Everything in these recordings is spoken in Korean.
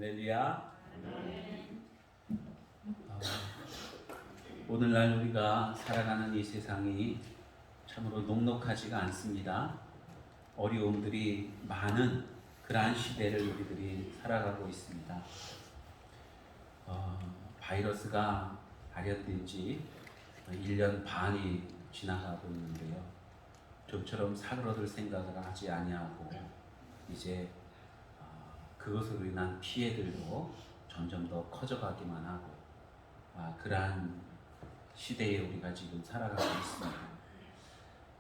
할렐루야. 어, 오늘날 우리가 살아가는 이 세상이 참으로 녹록하지가 않습니다. 어려움들이 많은 그러한 시대를 우리들이 살아가고 있습니다. 바이러스가 발현된 지 1년 반이 지나가고 있는데요. 좀처럼 사그러들 생각을 하지 아니하고 이제 그것으로 인한 피해들도 점점 더 커져가기만 하고 그러한 시대에 우리가 지금 살아가고 있습니다.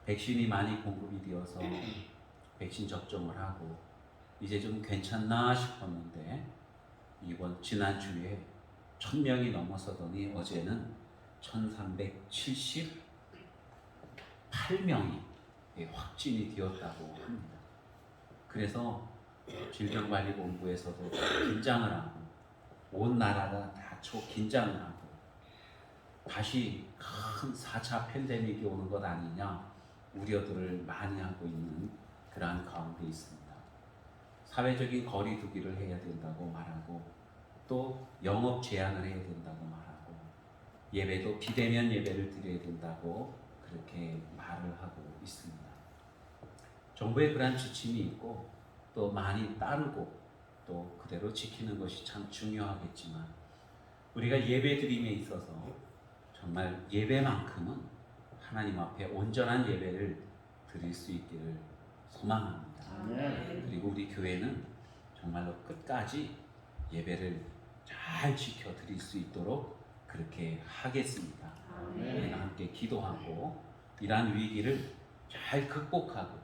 백신이 많이 공급이 되어서 백신 접종을 하고 이제 좀 괜찮나 싶었는데 지난주에 1000명이 넘어서더니 어제는 1378명이 확진이 되었다고 합니다. 그래서 질병관리본부에서도 긴장을 하고 온 나라가 다 긴장을 하고 다시 큰 4차 팬데믹이 오는 것 아니냐 우려들을 많이 하고 있는 그러한 가운데 있습니다. 사회적인 거리 두기를 해야 된다고 말하고 또 영업 제한을 해야 된다고 말하고 예배도 비대면 예배를 드려야 된다고 그렇게 말을 하고 있습니다. 정부의 그러한 지침이 있고 또 많이 따르고 또 그대로 지키는 것이 참 중요하겠지만 우리가 예배 드림에 있어서 정말 예배만큼은 하나님 앞에 온전한 예배를 드릴 수 있기를 소망합니다. 그리고 우리 교회는 정말로 끝까지 예배를 잘 지켜 드릴 수 있도록 그렇게 하겠습니다. 우리가 함께 기도하고 이러한 위기를 잘 극복하고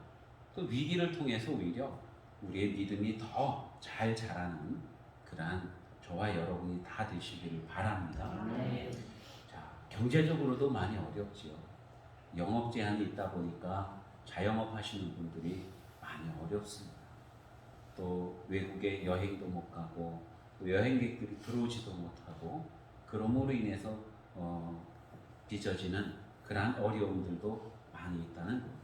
또 위기를 통해서 오히려 우리의 믿음이 더 잘 자라는 그러한 저와 여러분이 다 되시기를 바랍니다. 자, 경제적으로도 많이 어렵지요. 영업 제한이 있다 보니까 자영업 하시는 분들이 많이 어렵습니다. 또 외국에 여행도 못 가고 또 여행객들이 들어오지도 못하고 그러므로 인해서 빚어지는 그러한 어려움들도 많이 있다는 겁니다.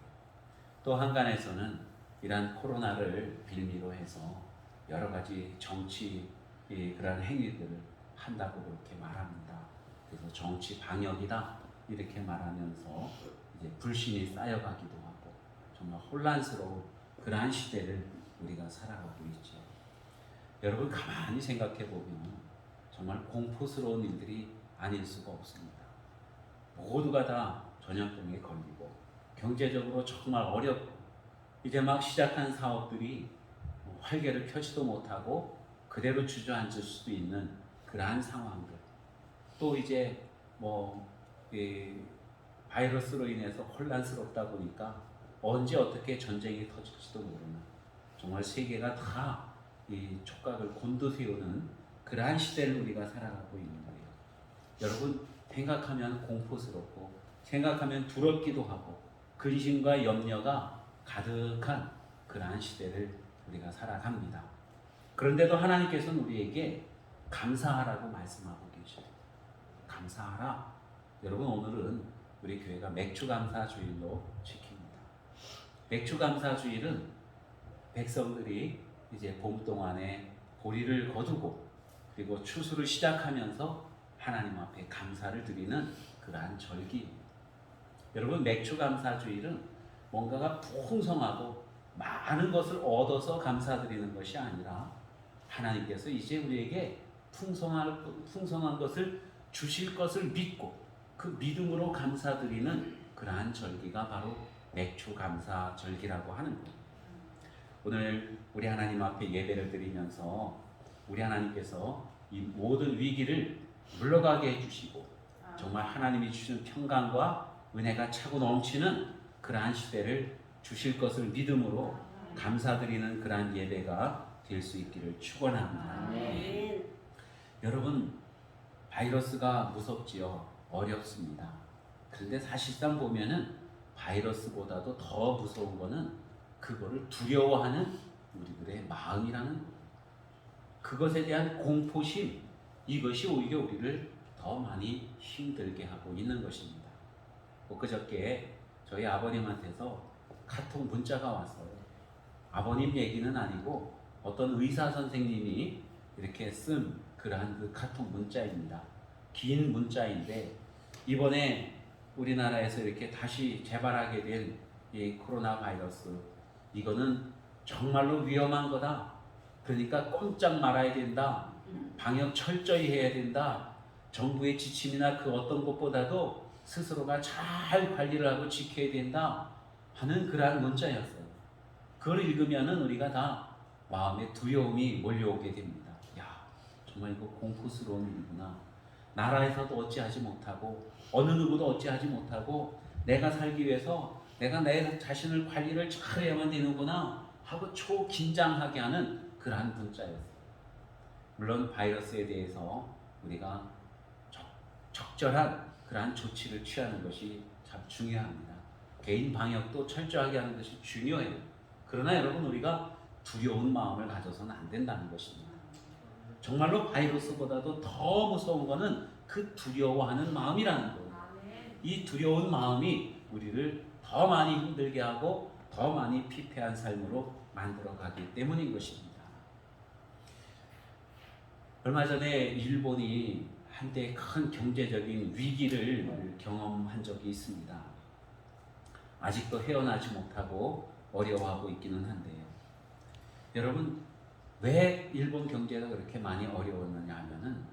또 한간에서는 이러한 코로나를 빌미로 해서 여러 가지 정치 그러한 행위들을 한다고 그렇게 말합니다. 그래서 정치 방역이다 이렇게 말하면서 이제 불신이 쌓여가기도 하고 정말 혼란스러운 그러한 시대를 우리가 살아가고 있죠. 여러분 가만히 생각해 보면 정말 공포스러운 일들이 아닐 수가 없습니다. 모두가 다 전염병에 걸리고 경제적으로 정말 어렵고 이제 막 시작한 사업들이 활개를 펴지도 못하고 그대로 주저앉을 수도 있는 그러한 상황들 또 이제 바이러스로 인해서 혼란스럽다 보니까 언제 어떻게 전쟁이 터질지도 모르는 정말 세계가 다 이 촉각을 곤두세우는 그러한 시대를 우리가 살아가고 있는 거예요. 여러분 생각하면 공포스럽고 생각하면 두렵기도 하고 근심과 염려가 가득한 그러한 시대를 우리가 살아갑니다. 그런데도 하나님께서는 우리에게 감사하라고 말씀하고 계셔요. 감사하라. 여러분 오늘은 우리 교회가 맥주감사주일로 지킵니다. 맥주감사주일은 백성들이 이제 봄 동안에 보리를 거두고 그리고 추수를 시작하면서 하나님 앞에 감사를 드리는 그러한 절기입니다. 여러분 맥주감사주일은 뭔가가 풍성하고 많은 것을 얻어서 감사드리는 것이 아니라 하나님께서 이제 우리에게 풍성한 것을 주실 것을 믿고 그 믿음으로 감사드리는 그러한 절기가 바로 맥주감사절기라고 하는 겁니다. 오늘 우리 하나님 앞에 예배를 드리면서 우리 하나님께서 이 모든 위기를 물러가게 해주시고 정말 하나님이 주시는 평강과 은혜가 차고 넘치는 그러한 시대를 주실 것을 믿음으로 감사드리는 그러한 예배가 될 수 있기를 축원합니다. 여러분 바이러스가 무섭지요. 어렵습니다. 그런데 사실상 보면은 바이러스보다도 더 무서운 거는 그거를 두려워하는 우리들의 마음이라는 거예요. 그것에 대한 공포심 이것이 오히려 우리를 더 많이 힘들게 하고 있는 것입니다. 그저께 저희 아버님한테서 카톡 문자가 왔어요. 아버님 얘기는 아니고 어떤 의사 선생님이 이렇게 쓴 그러한 그 카톡 문자입니다. 긴 문자인데 이번에 우리나라에서 이렇게 다시 재발하게 된 이 코로나 바이러스, 이거는 정말로 위험한 거다. 그러니까 꼼짝 말아야 된다. 방역 철저히 해야 된다. 정부의 지침이나 그 어떤 것보다도 스스로가 잘 관리를 하고 지켜야 된다 하는 그러한 문자였어요. 그걸 읽으면은 우리가 다 마음에 두려움이 몰려오게 됩니다. 야, 정말 이거 공포스러운 일이구나. 나라에서도 어찌하지 못하고 어느 누구도 어찌하지 못하고 내가 살기 위해서 내가 내 자신을 관리를 잘해야만 되는구나 하고 초긴장하게 하는 그러한 문자였어요. 물론 바이러스에 대해서 우리가 적절한 그러한 조치를 취하는 것이 참 중요합니다. 개인 방역도 철저하게 하는 것이 중요해요. 그러나 여러분, 우리가 두려운 마음을 가져서는 안 된다는 것입니다. 정말로 바이러스보다도 더 무서운 것은 그 두려워하는 마음이라는 거예요. 이 두려운 마음이 우리를 더 많이 힘들게 하고 더 많이 피폐한 삶으로 만들어가기 때문인 것입니다. 얼마 전에 일본이 한때 큰 경제적인 위기를 경험한 적이 있습니다. 아직도 헤어나지 못하고 어려워하고 있기는 한데요. 여러분, 왜 일본 경제가 그렇게 많이 어려웠느냐 하면은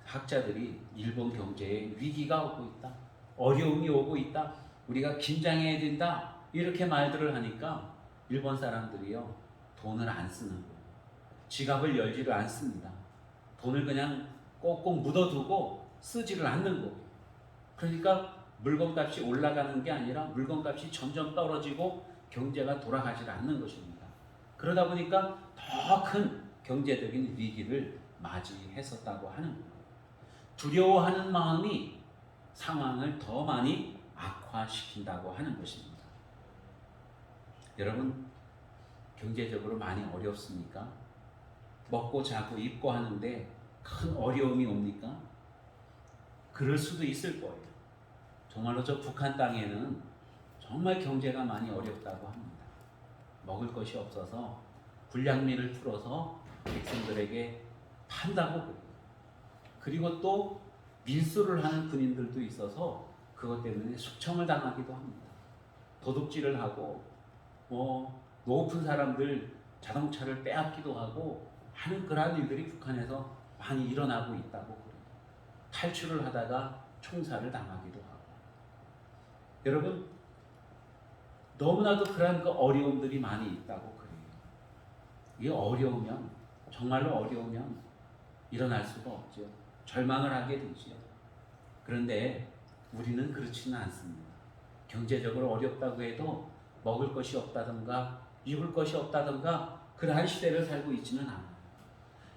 학자들이 일본 경제에 위기가 오고 있다, 어려움이 오고 있다, 우리가 긴장해야 된다 이렇게 말들을 하니까 일본 사람들이요, 돈을 안 쓰는 거예요. 지갑을 열지를 않습니다. 돈을 그냥 꼭꼭 묻어두고 쓰지를 않는 거예요. 그러니까 물건값이 올라가는 게 아니라 물건값이 점점 떨어지고 경제가 돌아가지 않는 것입니다. 그러다 보니까 더 큰 경제적인 위기를 맞이했었다고 하는 거예요. 두려워하는 마음이 상황을 더 많이 악화시킨다고 하는 것입니다. 여러분, 경제적으로 많이 어렵습니까? 먹고 자고 입고 하는데 큰 어려움이 옵니까? 그럴 수도 있을 거예요. 정말로 저 북한 땅에는 정말 경제가 많이 어렵다고 합니다. 먹을 것이 없어서 불량미를 풀어서 백성들에게 판다고 그래요. 그리고 또 밀수를 하는 군인들도 있어서 그것 때문에 숙청을 당하기도 합니다. 도둑질을 하고 높은 사람들 자동차를 빼앗기도 하고 하는 그러한 일들이 북한에서 많이 일어나고 있다고 그래요. 탈출을 하다가 총살을 당하기도 하고. 여러분, 너무나도 그러한 그 어려움들이 많이 있다고 그래요. 이게 어려우면, 정말로 어려우면 일어날 수가 없죠. 절망을 하게 되죠. 그런데 우리는 그렇지는 않습니다. 경제적으로 어렵다고 해도 먹을 것이 없다든가 입을 것이 없다든가 그러한 시대를 살고 있지는 않아요.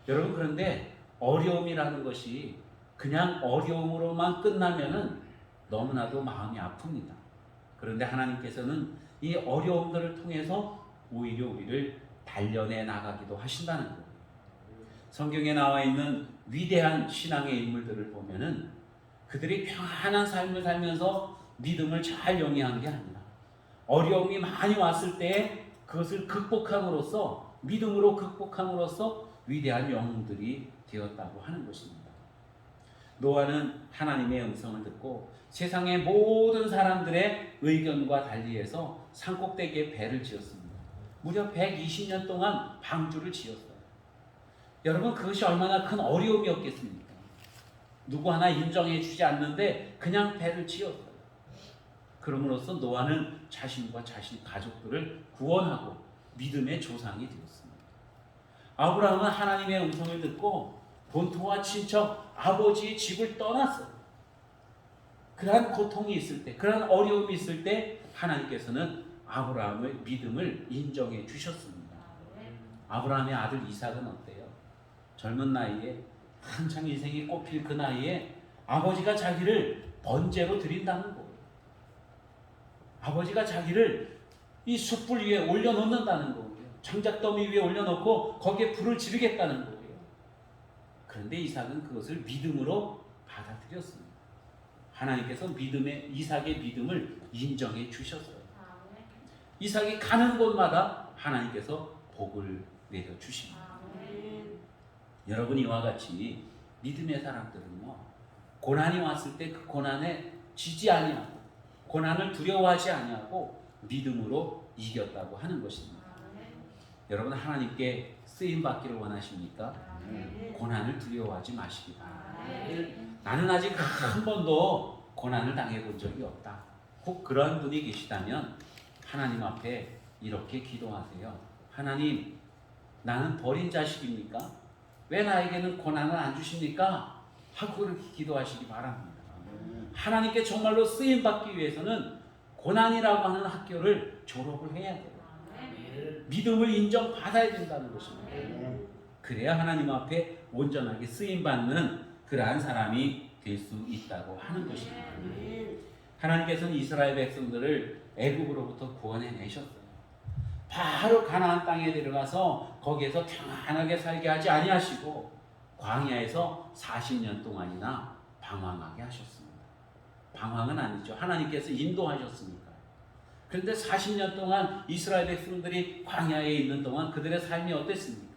여러분, 그런데 어려움이라는 것이 그냥 어려움으로만 끝나면은 너무나도 마음이 아픕니다. 그런데 하나님께서는 이 어려움들을 통해서 오히려 우리를 단련해 나가기도 하신다는 거예요. 성경에 나와 있는 위대한 신앙의 인물들을 보면은 그들이 평안한 삶을 살면서 믿음을 잘 영위한 게 아니라 어려움이 많이 왔을 때 그것을 극복함으로써, 믿음으로 극복함으로써 위대한 영웅들이 되었다고 하는 것입니다. 노아는 하나님의 음성을 듣고 세상의 모든 사람들의 의견과 달리해서 산꼭대기에 배를 지었습니다. 무려 120년 동안 방주를 지었어요. 여러분, 그것이 얼마나 큰 어려움이었겠습니까? 누구 하나 인정해 주지 않는데 그냥 배를 지었어요. 그럼으로써 노아는 자신과 자신 가족들을 구원하고 믿음의 조상이 되었습니다. 아브라함은 하나님의 음성을 듣고 본토와 친척, 아버지의 집을 떠났어요. 그러한 고통이 있을 때, 그러한 어려움이 있을 때 하나님께서는 아브라함의 믿음을 인정해 주셨습니다. 아브라함의 아들 이삭은 어때요? 젊은 나이에 한창 인생이 꽃필 그 나이에 아버지가 자기를 번제로 드린다는 거예요. 아버지가 자기를 이 숯불 위에 올려놓는다는 거예요. 장작더미 위에 올려놓고 거기에 불을 지르겠다는 거예요. 그런데 이삭은 그것을 믿음으로 받아들였습니다. 하나님께서 이삭의 믿음을 인정해 주셨어요. 이삭이 가는 곳마다 하나님께서 복을 내려 주십니다. 여러분 이와 같이 믿음의 사람들은요, 고난이 왔을 때 그 고난에 지지 아니하고 고난을 두려워하지 아니하고 믿음으로 이겼다고 하는 것입니다. 여러분 하나님께 쓰임 받기를 원하십니까? 고난을 두려워하지 마시기 바랍니다. 나는 아직 한 번도 고난을 당해본 적이 없다. 혹 그런 분이 계시다면 하나님 앞에 이렇게 기도하세요. 하나님, 나는 버린 자식입니까? 왜 나에게는 고난을 안 주십니까? 하고 그렇게 기도하시기 바랍니다. 하나님께 정말로 쓰임 받기 위해서는 고난이라고 하는 학교를 졸업을 해야 돼요. 믿음을 인정받아야 된다는 것입니다. 그래야 하나님 앞에 온전하게 쓰임받는 그러한 사람이 될 수 있다고 하는 것입니다. 하나님께서는 이스라엘 백성들을 애굽으로부터 구원해 내셨어요. 바로 가나안 땅에 들어가서 거기에서 평안하게 살게 하지 아니하시고 광야에서 40년 동안이나 방황하게 하셨습니다. 방황은 아니죠. 하나님께서 인도하셨으니까. 그런데 40년 동안 이스라엘 백성들이 광야에 있는 동안 그들의 삶이 어땠습니까?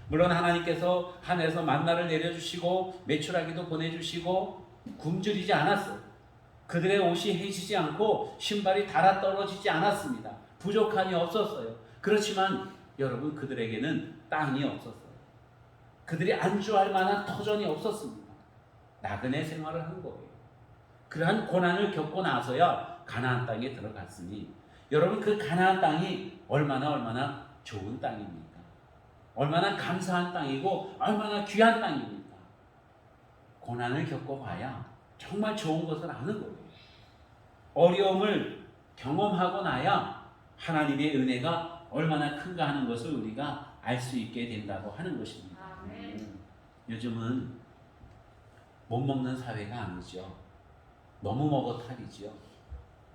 물론 하나님께서 하늘에서 만나를 내려주시고 메추라기도 보내주시고 굶주리지 않았어요. 그들의 옷이 해지지 않고 신발이 닳아 떨어지지 않았습니다. 부족함이 없었어요. 그렇지만 여러분 그들에게는 땅이 없었어요. 그들이 안주할 만한 터전이 없었습니다. 나그네 생활을 한 거예요. 그러한 고난을 겪고 나서야 가나안 땅에 들어갔으니 여러분 그 가나안 땅이 얼마나 좋은 땅입니까? 얼마나 감사한 땅이고 얼마나 귀한 땅입니까? 고난을 겪어봐야 정말 좋은 것을 아는 거예요. 어려움을 경험하고 나야 하나님의 은혜가 얼마나 큰가 하는 것을 우리가 알 수 있게 된다고 하는 것입니다. 요즘은 못 먹는 사회가 아니죠. 너무 먹어 탈이죠.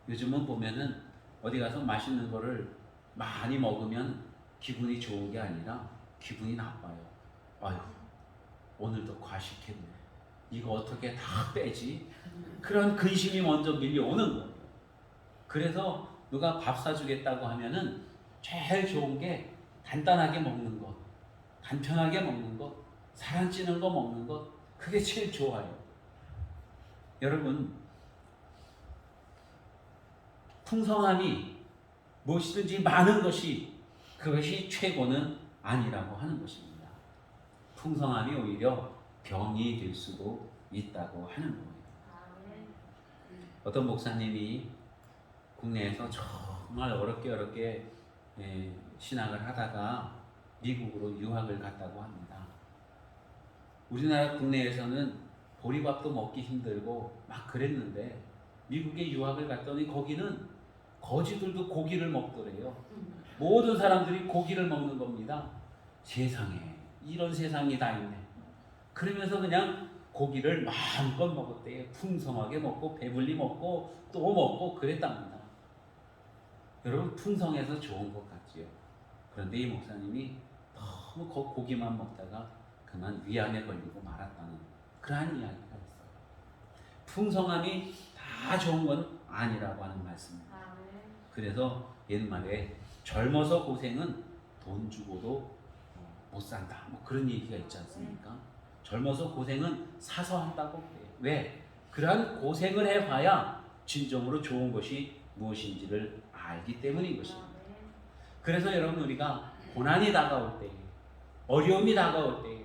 요즘은 보면은 어디 가서 맛있는 거를 많이 먹으면 기분이 좋은 게 아니라 기분이 나빠요. 아유, 오늘도 과식했네. 이거 어떻게 다 빼지? 그런 근심이 먼저 밀려오는 거예요. 그래서 누가 밥 사주겠다고 하면은 제일 좋은 게 간단하게 먹는 것, 간편하게 먹는 것, 살 안 찌는 거 먹는 것, 그게 제일 좋아요. 여러분, 풍성함이 무엇이든지 많은 것이 그것이 최고는 아니라고 하는 것입니다. 풍성함이 오히려 병이 될 수도 있다고 하는 거예요. 어떤 목사님이 국내에서 정말 어렵게 신학을 하다가 미국으로 유학을 갔다고 합니다. 우리나라 국내에서는 보리밥도 먹기 힘들고 막 그랬는데 미국에 유학을 갔더니 거기는 거지들도 고기를 먹더래요. 모든 사람들이 고기를 먹는 겁니다. 세상에 이런 세상이 다 있네. 그러면서 그냥 고기를 마음껏 먹었대요. 풍성하게 먹고 배불리 먹고 또 먹고 그랬답니다. 여러분 풍성해서 좋은 것 같지요. 그런데 이 목사님이 너무 고기만 먹다가 그만 위암에 걸리고 말았다는 그러한 이야기가 있어요. 풍성함이 다 좋은 건 아니라고 하는 말씀입니다. 그래서 옛말에 젊어서 고생은 돈 주고도 못 산다. 뭐 그런 얘기가 있지 않습니까? 젊어서 고생은 사서 한다고 그래요. 왜? 그러한 고생을 해봐야 진정으로 좋은 것이 무엇인지를 알기 때문인 것입니다. 그래서 여러분 우리가 고난이 다가올 때에, 어려움이 다가올 때에,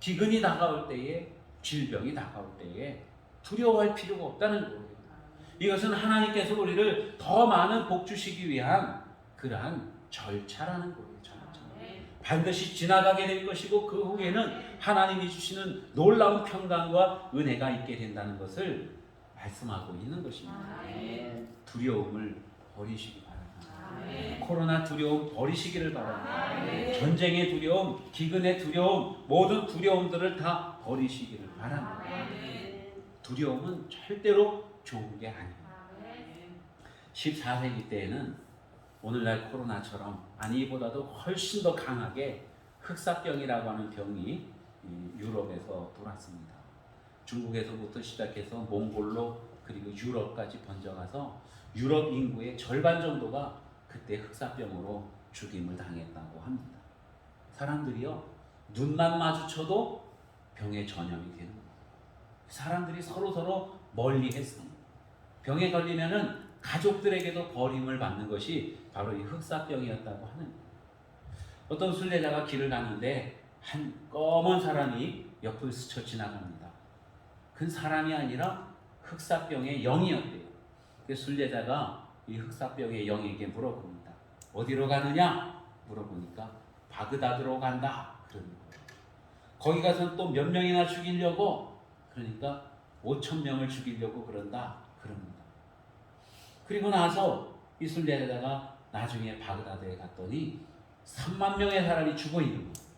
기근이 다가올 때에, 질병이 다가올 때에 두려워할 필요가 없다는 거예요. 이것은 하나님께서 우리를 더 많은 복 주시기 위한 그러한 절차라는 거예요. 절차. 반드시 지나가게 될 것이고 그 후에는 하나님이 주시는 놀라운 평강과 은혜가 있게 된다는 것을 말씀하고 있는 것입니다. 두려움을 버리시기 바랍니다. 코로나 두려움 버리시기를 바랍니다. 전쟁의 두려움, 기근의 두려움, 모든 두려움들을 다 버리시기를 바랍니다. 두려움은 절대로 좋은 게 아니에요. 14세기 때에는 오늘날 코로나처럼 아니보다도 훨씬 더 강하게 흑사병이라고 하는 병이 유럽에서 돌았습니다. 중국에서부터 시작해서 몽골로 그리고 유럽까지 번져가서 유럽 인구의 절반 정도가 그때 흑사병으로 죽임을 당했다고 합니다. 사람들이요 눈만 마주쳐도 병에 전염이 되는 거예요. 사람들이 서로 멀리했습니다. 병에 걸리면은 가족들에게도 버림을 받는 것이 바로 이 흑사병이었다고 하는 거예요. 어떤 순례자가 길을 가는데 한 검은 사람이 옆을 스쳐 지나갑니다. 그 사람이 아니라 흑사병의 영이었대요. 그 순례자가 이 흑사병의 영에게 물어봅니다. 어디로 가느냐? 물어보니까 바그다드로 간다. 그러는 거예요. 거기 가서는 또 몇 명이나 죽이려고, 그러니까 5,000명을 죽이려고 그런다. 그럽니다. 그리고 나서 이 순례자가 나중에 바그다드에 갔더니 3만 명의 사람이 죽어 있는 거예요.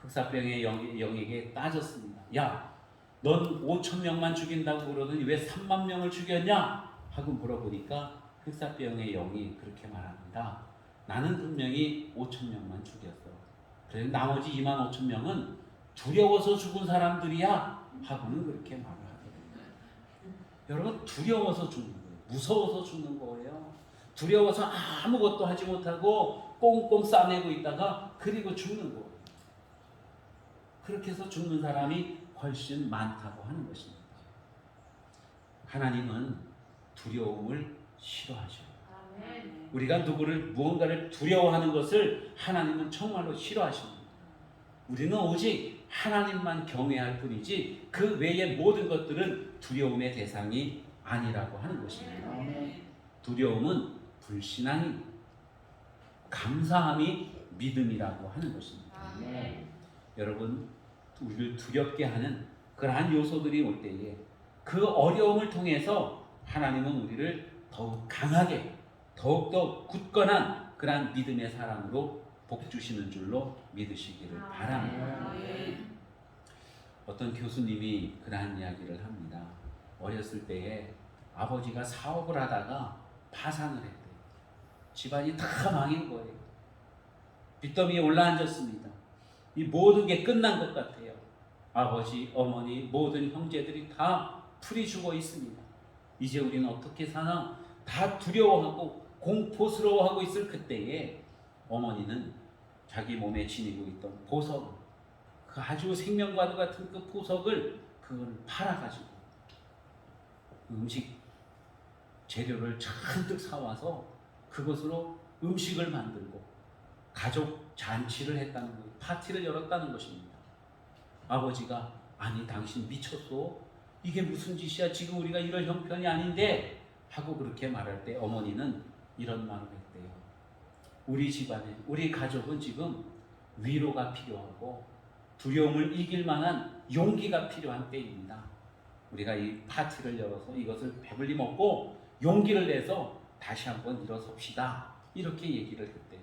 흑사병의 영에게 따졌습니다. 야, 넌 5,000명만 죽인다고 그러더니 왜 3만 명을 죽였냐? 하고 물어보니까 흑사병의 영이 그렇게 말합니다. 나는 분명히 5,000명만 죽였어. 그래서 나머지 25,000명은 두려워서 죽은 사람들이야. 하고는 그렇게 말을 하거든요. 여러분, 두려워서 죽는 거예요. 무서워서 죽는 거예요. 두려워서 아무것도 하지 못하고 꽁꽁 싸매고 있다가 그리고 죽는 거예요. 그렇게 해서 죽는 사람이 훨씬 많다고 하는 것입니다. 하나님은 두려움을 싫어하셔요. 우리가 무언가를 두려워하는 것을 하나님은 정말로 싫어하십니다. 우리는 오직 하나님만 경외할 뿐이지 그 외의 모든 것들은 두려움의 대상이 아니라고 하는 것입니다. 두려움은 불신앙이, 감사함이 믿음이라고 하는 것입니다. 여러분, 우리를 두렵게 하는 그러한 요소들이 올 때에 그 어려움을 통해서 하나님은 우리를 더욱 강하게, 더욱더 굳건한 그러한 믿음의 사람으로 복 주시는 줄로 믿으시기를 바랍니다. 어떤 교수님이 그러한 이야기를 합니다. 어렸을 때에 아버지가 사업을 하다가 파산을 했대요. 집안이 다 망인 거예요. 빚더미에 올라앉았습니다. 이 모든 게 끝난 것 같아요. 아버지, 어머니, 모든 형제들이 다 풀이 죽어 있습니다. 이제 우리는 어떻게 사나? 다 두려워하고 공포스러워하고 있을 그때에 어머니는 자기 몸에 지니고 있던 보석, 그 아주 생명과도 같은 그 보석을 그걸 팔아가지고 음식 재료를 잔뜩 사와서 그것으로 음식을 만들고 가족 잔치를 했다는 거예요. 파티를 열었다는 것입니다. 아버지가 아니 당신 미쳤어? 이게 무슨 짓이야? 지금 우리가 이럴 형편이 아닌데 하고 그렇게 말할 때 어머니는 이런 말을 했대요. 우리 집안에 우리 가족은 지금 위로가 필요하고 두려움을 이길 만한 용기가 필요한 때입니다. 우리가 이 파티를 열어서 이것을 배불리 먹고 용기를 내서 다시 한번 일어섭시다. 이렇게 얘기를 했대요.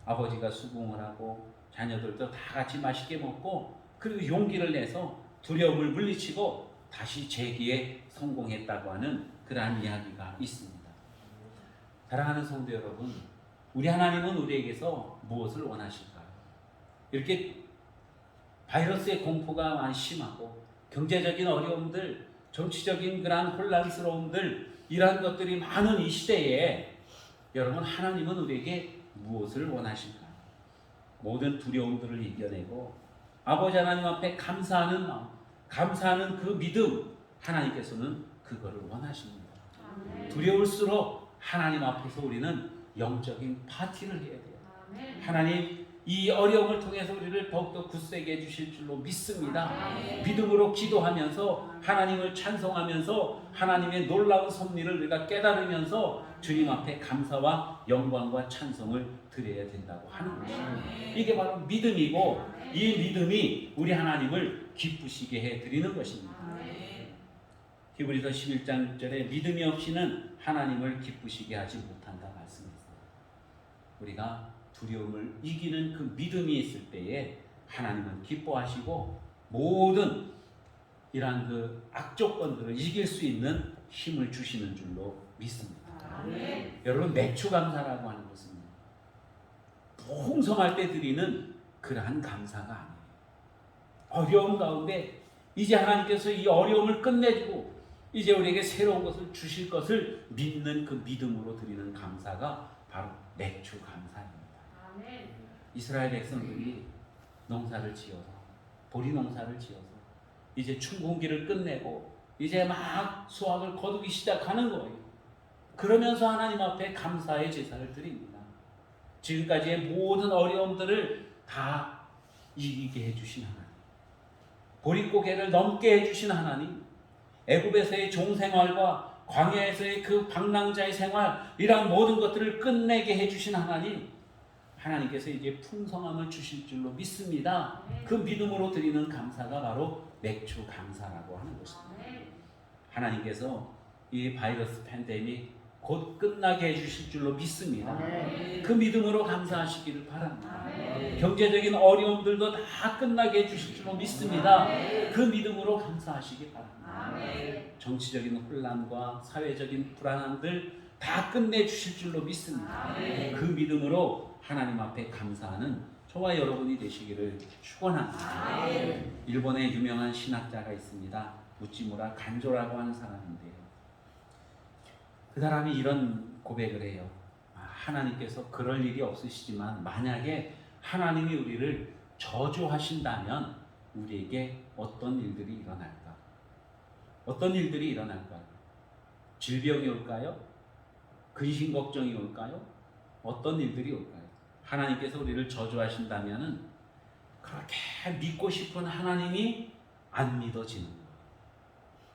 아버지가 수긍을 하고 자녀들도 다 같이 맛있게 먹고 그리고 용기를 내서 두려움을 물리치고 다시 재기에 성공했다고 하는 그러한 이야기가 있습니다. 사랑하는 성도 여러분, 우리 하나님은 우리에게서 무엇을 원하실까요? 이렇게 바이러스의 공포가 많이 심하고 경제적인 어려움들, 정치적인 그러한 혼란스러움들, 이러한 것들이 많은 이 시대에 여러분, 하나님은 우리에게 무엇을 원하실까요? 모든 두려움들을 이겨내고 아버지 하나님 앞에 감사하는 마음, 감사하는 그 믿음, 하나님께서는 그거를 원하십니다. 두려울수록 하나님 앞에서 우리는 영적인 파티를 해야 돼요. 하나님, 이 어려움을 통해서 우리를 더욱더 굳세게 해주실 줄로 믿습니다. 믿음으로 기도하면서 하나님을 찬송하면서 하나님의 놀라운 섭리를 우리가 깨달으면서 주님 앞에 감사와 영광과 찬송을 드려야 된다고 하는 것입니다. 이게 바로 믿음이고 이 믿음이 우리 하나님을 기쁘시게 해드리는 것입니다. 히브리서 11장 6절에 믿음이 없이는 하나님을 기쁘시게 하지 못한다 말씀했어요. 우리가 두려움을 이기는 그 믿음이 있을 때에 하나님은 기뻐하시고 모든 이러한 그 악조건들을 이길 수 있는 힘을 주시는 줄로 믿습니다. 여러분, 매추감사라고 하는 것은 풍성할 때 드리는 그러한 감사가 아니에요. 어려움 가운데 이제 하나님께서 이 어려움을 끝내주고 이제 우리에게 새로운 것을 주실 것을 믿는 그 믿음으로 드리는 감사가 바로 매추감사입니다. 이스라엘 백성들이 농사를 지어서, 보리 농사를 지어서 이제 춘공기를 끝내고 이제 막 수확을 거두기 시작하는 거예요. 그러면서 하나님 앞에 감사의 제사를 드립니다. 지금까지의 모든 어려움들을 다 이기게 해주신 하나님, 보릿고개를 넘게 해주신 하나님, 애굽에서의 종생활과 광야에서의 그 방랑자의 생활, 이런 모든 것들을 끝내게 해주신 하나님, 하나님께서 이제 풍성함을 주실 줄로 믿습니다. 그 믿음으로 드리는 감사가 바로 맥주 감사라고 하는 것입니다. 하나님께서 이 바이러스 팬데믹 곧 끝나게 해주실 줄로 믿습니다. 그 믿음으로 감사하시기를 바랍니다. 경제적인 어려움들도 다 끝나게 해주실 줄로 믿습니다. 그 믿음으로 감사하시기 바랍니다. 정치적인 혼란과 사회적인 불안함들 다 끝내주실 줄로 믿습니다. 그 믿음으로 하나님 앞에 감사하는 저와 여러분이 되시기를 축원합니다. 일본에 유명한 신학자가 있습니다. 우찌무라 간조라고 하는 사람인데요. 그 사람이 이런 고백을 해요. 하나님께서 그럴 일이 없으시지만 만약에 하나님이 우리를 저주하신다면 우리에게 어떤 일들이 일어날까? 어떤 일들이 일어날까요? 질병이 올까요? 근심 걱정이 올까요? 어떤 일들이 올까요? 하나님께서 우리를 저주하신다면 그렇게 믿고 싶은 하나님이 안 믿어지는 거예요.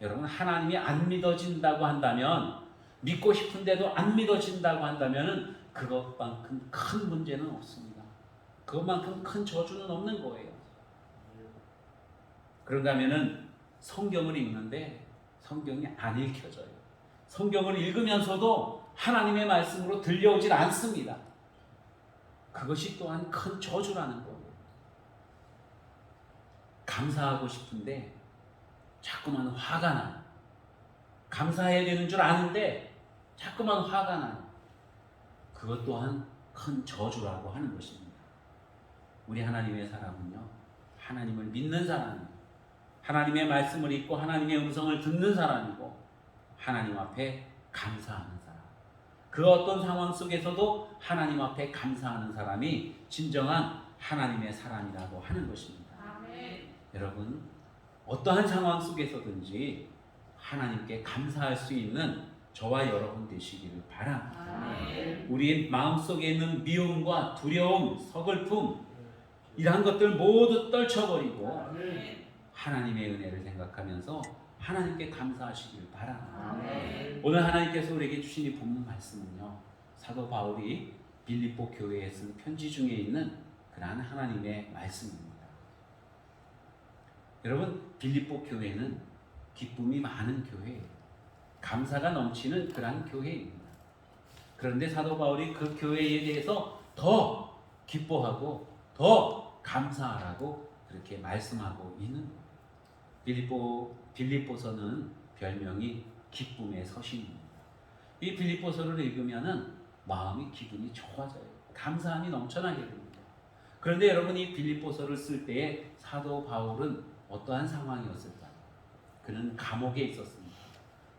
여러분, 하나님이 안 믿어진다고 한다면, 믿고 싶은데도 안 믿어진다고 한다면 그것만큼 큰 문제는 없습니다. 그것만큼 큰 저주는 없는 거예요. 그런가 하면은 성경을 읽는데 성경이 안 읽혀져요. 성경을 읽으면서도 하나님의 말씀으로 들려오질 않습니다. 그것이 또한 큰 저주라는 거예요. 감사하고 싶은데 자꾸만 화가 나요. 감사해야 되는 줄 아는데 자꾸만 화가 나요. 그것 또한 큰 저주라고 하는 것입니다. 우리 하나님의 사람은요, 하나님을 믿는 사람이에요. 하나님의 말씀을 읽고 하나님의 음성을 듣는 사람이고 하나님 앞에 감사하는 사람. 그 어떤 상황 속에서도 하나님 앞에 감사하는 사람이 진정한 하나님의 사람이라고 하는 것입니다. 아멘. 여러분, 어떠한 상황 속에서든지 하나님께 감사할 수 있는 저와 여러분 되시기를 바랍니다. 아멘. 우리의 마음속에 있는 미움과 두려움, 서글픔 이러한 것들 모두 떨쳐버리고 아멘. 하나님의 은혜를 생각하면서 하나님께 감사하시길 바랍니다. 아멘. 오늘 하나님께서 우리에게 주신 이 본문 말씀은요, 사도 바울이 빌립보 교회에 쓴 편지 중에 있는 그러한 하나님의 말씀입니다. 여러분, 빌립보 교회는 기쁨이 많은 교회예요. 감사가 넘치는 그러한 교회입니다. 그런데 사도 바울이 그 교회에 대해서 더 기뻐하고 더 감사하라고 그렇게 말씀하고 있는 거예요. 빌립보서는 별명이 기쁨의 서신입니다. 이 빌립보서를 읽으면은 마음이 기분이 좋아져요. 감사함이 넘쳐나게 됩니다. 그런데 여러분, 이 빌립보서를 쓸 때에 사도 바울은 어떠한 상황이었을까요? 그는 감옥에 있었습니다.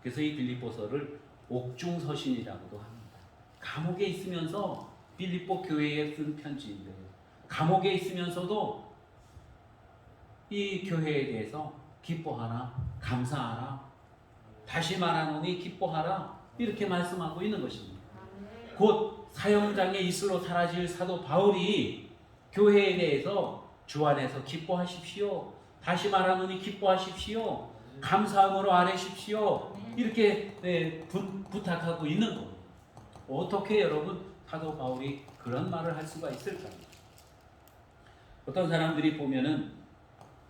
그래서 이 빌립보서를 옥중서신이라고도 합니다. 감옥에 있으면서 빌립보 교회에 쓴 편지인데요. 감옥에 있으면서도 이 교회에 대해서 기뻐하라, 감사하라, 다시 말하노니 기뻐하라, 이렇게 말씀하고 있는 것입니다. 곧 사형장에 있으로 사라질 사도 바울이 교회에 대해서 주 안에서 기뻐하십시오, 다시 말하노니 기뻐하십시오, 감사함으로 아뢰십시오, 이렇게 부탁하고 있는 거예요. 어떻게 여러분 사도 바울이 그런 말을 할 수가 있을까요? 어떤 사람들이 보면은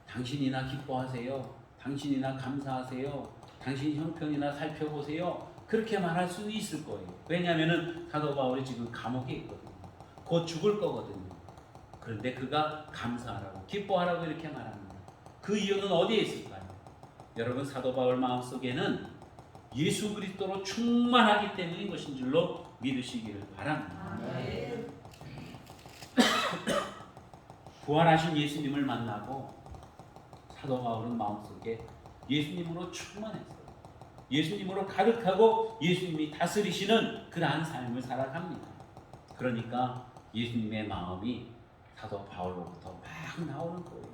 당신이나 기뻐하세요, 당신이나 감사하세요, 당신 형편이나 살펴보세요, 그렇게 말할 수는 있을 거예요. 왜냐하면 사도 바울이 지금 감옥에 있거든요. 곧 죽을 거거든요. 그런데 그가 감사하라고, 기뻐하라고 이렇게 말합니다. 그 이유는 어디에 있을까요? 여러분, 사도 바울 마음속에는 예수 그리스도로 충만하기 때문인 것인 줄로 믿으시기를 바랍니다. 부활하신 예수님을 만나고 사도 바울은 마음속에 예수님으로 충만했어요. 예수님으로 가득하고 예수님이 다스리시는 그러한 삶을 살아갑니다. 그러니까 예수님의 마음이 사도 바울로부터 막 나오는 거예요.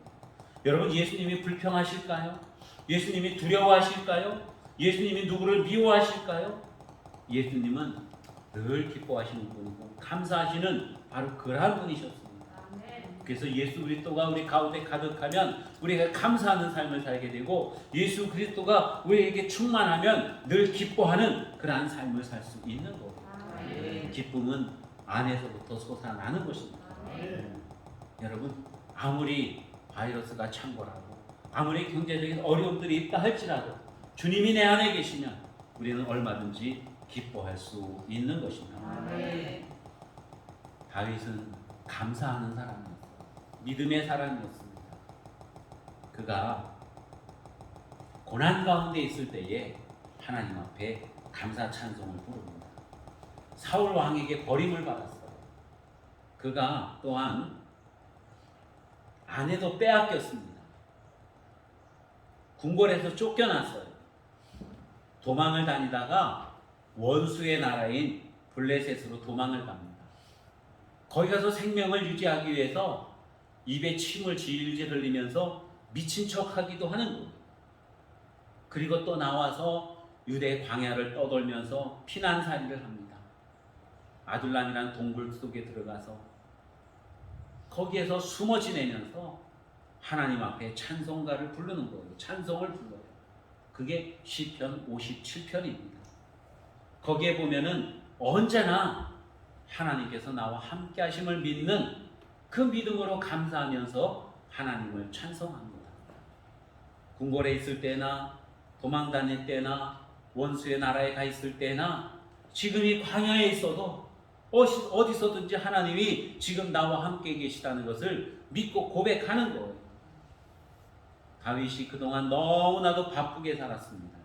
여러분, 예수님이 불평하실까요? 예수님이 두려워하실까요? 예수님이 누구를 미워하실까요? 예수님은 늘 기뻐하시는 분이고 감사하시는 바로 그러한 분이셨습니다. 그래서 예수 그리스도가 우리 가운데 가득하면 우리가 감사하는 삶을 살게 되고, 예수 그리스도가 우리에게 충만하면 늘 기뻐하는 그러한 삶을 살 수 있는 거예요. 기쁨은 안에서부터 솟아나는 것입니다. 여러분, 아무리 바이러스가 창궐하고 아무리 경제적인 어려움들이 있다 할지라도 주님이 내 안에 계시면 우리는 얼마든지 기뻐할 수 있는 것입니다. 다윗은 감사하는 사람이었어요. 믿음의 사람이었습니다. 그가 고난 가운데 있을 때에 하나님 앞에 감사 찬송을 부릅니다. 사울 왕에게 버림을 받았어요. 그가 또한 아내도 빼앗겼습니다. 궁궐에서 쫓겨났어요. 도망을 다니다가 원수의 나라인 블레셋으로 도망을 갑니다. 거기 가서 생명을 유지하기 위해서 입에 침을 질질 흘리면서 미친 척하기도 하는 거예요. 그리고 또 나와서 유대 광야를 떠돌면서 피난살이를 합니다. 아둘람이라는 동굴 속에 들어가서 거기에서 숨어 지내면서 하나님 앞에 찬송가를 부르는 거예요. 찬송을 불러요. 그게 시편 57편입니다. 거기에 보면은 언제나 하나님께서 나와 함께 하심을 믿는 그 믿음으로 감사하면서 하나님을 찬송합니다. 궁궐에 있을 때나 도망 다닐 때나 원수의 나라에 가 있을 때나 지금 이 광야에 있어도 어디서든지 하나님이 지금 나와 함께 계시다는 것을 믿고 고백하는 거예요. 다윗이 그동안 너무나도 바쁘게 살았습니다.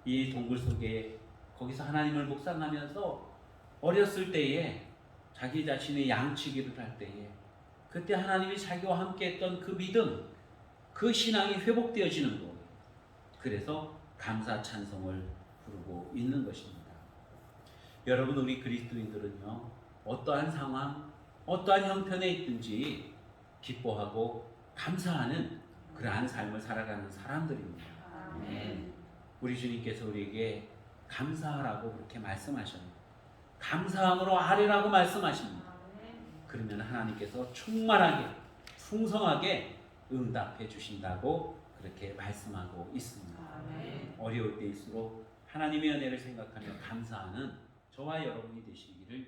이 동굴 속에 거기서 하나님을 묵상하면서 어렸을 때에 자기 자신의 양치기를 할 때에 그때 하나님이 자기와 함께 했던 그 믿음, 그 신앙이 회복되어지는 거예요. 그래서 감사 찬송을 부르고 있는 것입니다. 여러분, 우리 그리스도인들은요, 어떠한 상황, 어떠한 형편에 있든지 기뻐하고 감사하는 그러한 삶을 살아가는 사람들입니다. 우리 주님께서 우리에게 감사하라고 그렇게 말씀하셨습니다. 감사함으로 아뢰라고 말씀하십니다. 그러면 하나님께서 충만하게, 풍성하게 응답해 주신다고 그렇게 말씀하고 있습니다. 어려울 때일수록 하나님의 은혜를 생각하며 감사하는 저와 여러분이 되시기를